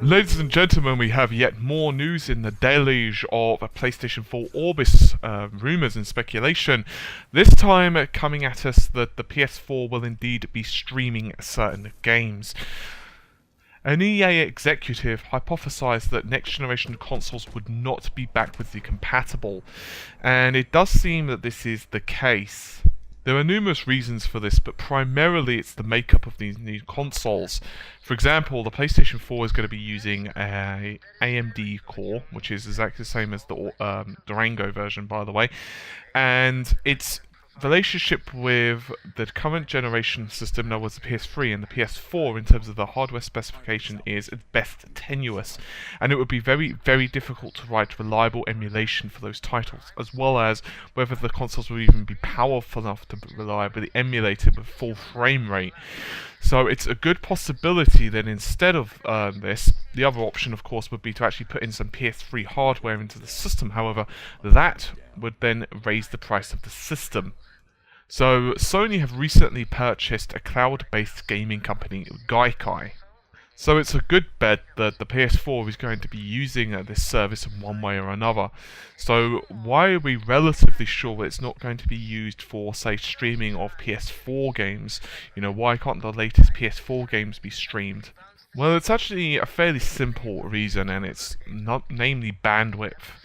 Ladies and gentlemen, we have yet more news in the deluge of PlayStation 4 Orbis rumours and speculation. This time coming at us that the PS4 will indeed be streaming certain games. An EA executive hypothesized that next generation consoles would not be backwardly compatible, and it does seem that this is the case. There are numerous reasons for this, but primarily it's the makeup of these new consoles. For example, the PlayStation 4 is going to be using a AMD core, which is exactly the same as the Durango version, by the way, and its relationship with the current generation system known as the PS3 and the PS4 in terms of the hardware specification is at best tenuous, and it would be very, very difficult to write reliable emulation for those titles, as well as whether the consoles will even be powerful enough to reliably emulate it with full frame rate. So it's a good possibility that instead of this, the other option of course would be to actually put in some PS3 hardware into the system. However, that would then raise the price of the system. So Sony have recently purchased a cloud-based gaming company, Gaikai. So it's a good bet that the PS4 is going to be using this service in one way or another. So why are we relatively sure that it's not going to be used for, say, streaming of PS4 games? You know, why can't the latest PS4 games be streamed? Well, it's actually a fairly simple reason, and it's not namely bandwidth.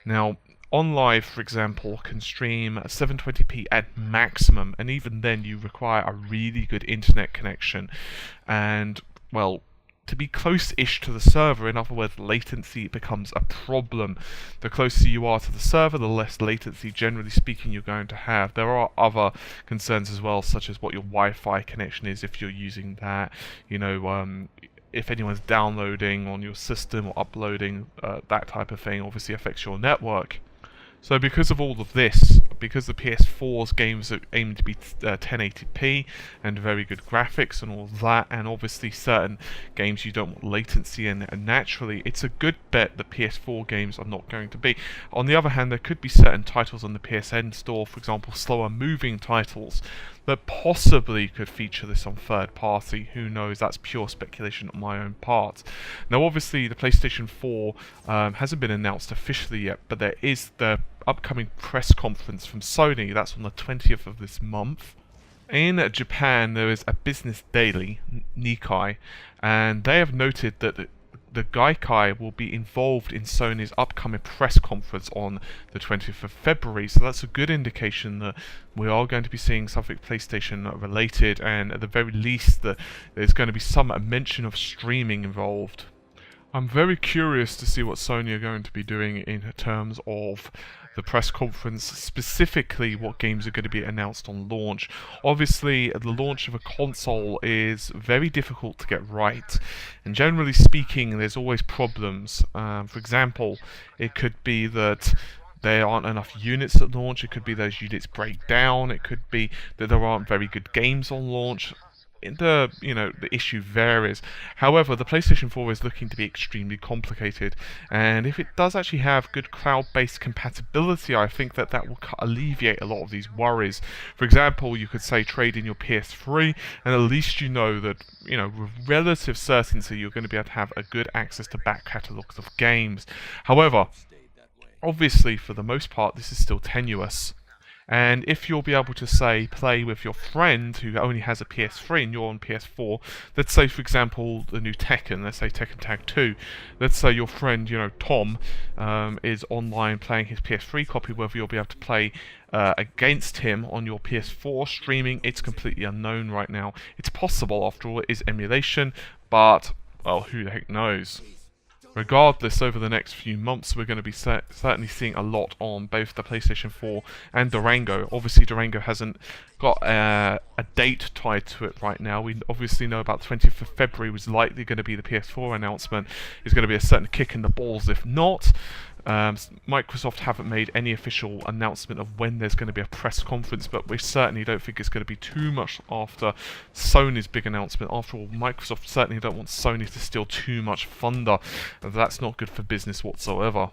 Now, OnLive, for example, can stream 720p at maximum, and even then you require a really good internet connection. And, well, to be close-ish to the server, in other words, latency becomes a problem. The closer you are to the server, the less latency, generally speaking, you're going to have. There are other concerns as well, such as what your Wi-Fi connection is if you're using that. You know, if anyone's downloading on your system or uploading, that type of thing obviously affects your network. So because of all of this, because the PS4's games are aimed to be 1080p and very good graphics and all that, and obviously certain games you don't want latency in, and naturally it's a good bet that PS4 games are not going to be. On the other hand, there could be certain titles on the PSN store, for example slower moving titles, that possibly could feature this on third party. Who knows, that's pure speculation on my own part. Now obviously the PlayStation 4 hasn't been announced officially yet, but there is the upcoming press conference from Sony. That's on the 20th of this month. In Japan there is a business daily, Nikkei, and they have noted that the Gaikai will be involved in Sony's upcoming press conference on the 20th of February, so that's a good indication that we are going to be seeing something PlayStation related, and at the very least that there's going to be some mention of streaming involved. I'm very curious to see what Sony are going to be doing in terms of the press conference, specifically what games are going to be announced on launch. Obviously, the launch of a console is very difficult to get right, and generally speaking, there's always problems. For example, it could be that there aren't enough units at launch, it could be those units break down, it could be that there aren't very good games on launch. The issue varies. However, the PlayStation 4 is looking to be extremely complicated, and if it does actually have good cloud-based compatibility, I think that will alleviate a lot of these worries. For example, you could say trade in your PS3, and at least you know that, with relative certainty you're going to be able to have a good access to back catalogs of games. However, obviously for the most part this is still tenuous. And if you'll be able to, say, play with your friend who only has a PS3 and you're on PS4, let's say, for example, the new Tekken, let's say Tekken Tag 2, let's say your friend, Tom, is online playing his PS3 copy, whether you'll be able to play against him on your PS4 streaming, it's completely unknown right now. It's possible, after all, it is emulation, but, well, who the heck knows? Regardless, over the next few months we're going to be certainly seeing a lot on both the PlayStation 4 and Durango. Obviously Durango hasn't got a date tied to it right now. We obviously know about the 20th of February was likely going to be the PS4 announcement. It's going to be a certain kick in the balls if not. Microsoft haven't made any official announcement of when there's going to be a press conference, but we certainly don't think it's going to be too much after Sony's big announcement. After all, Microsoft certainly don't want Sony to steal too much thunder. That's not good for business whatsoever.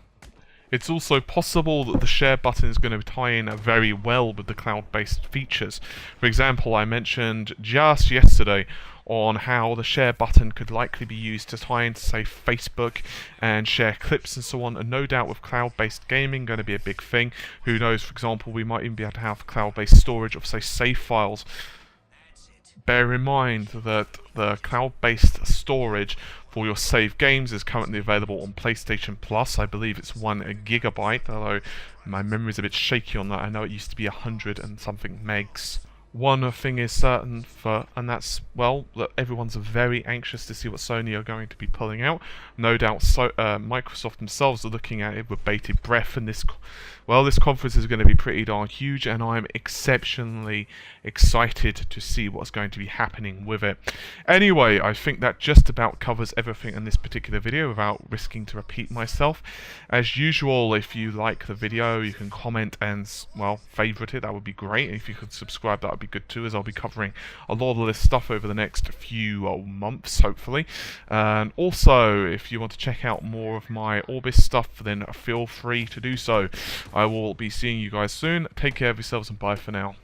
It's also possible that the share button is going to tie in very well with the cloud-based features. For example, I mentioned just yesterday on how the share button could likely be used to tie into, say, Facebook and share clips and so on. And no doubt with cloud-based gaming going to be a big thing. Who knows, for example, we might even be able to have cloud-based storage of, say, save files. Bear in mind that the cloud-based storage for your save games is currently available on PlayStation Plus. I believe it's 1 gigabyte, although my memory is a bit shaky on that. I know it used to be 100 and something megs. One thing is certain, and that's, well, that everyone's very anxious to see what Sony are going to be pulling out. No doubt Microsoft themselves are looking at it with bated breath, and this conference is going to be pretty darn huge, and I'm exceptionally excited to see what's going to be happening with it. Anyway, I think that just about covers everything in this particular video without risking to repeat myself. As usual, if you like the video, you can comment and, well, favourite it. That would be great. If you could subscribe, that would be good too, as I'll be covering a lot of this stuff over the next few months, hopefully. And also, if you want to check out more of my Orbis stuff, then feel free to do so. I will be seeing you guys soon. Take care of yourselves and bye for now.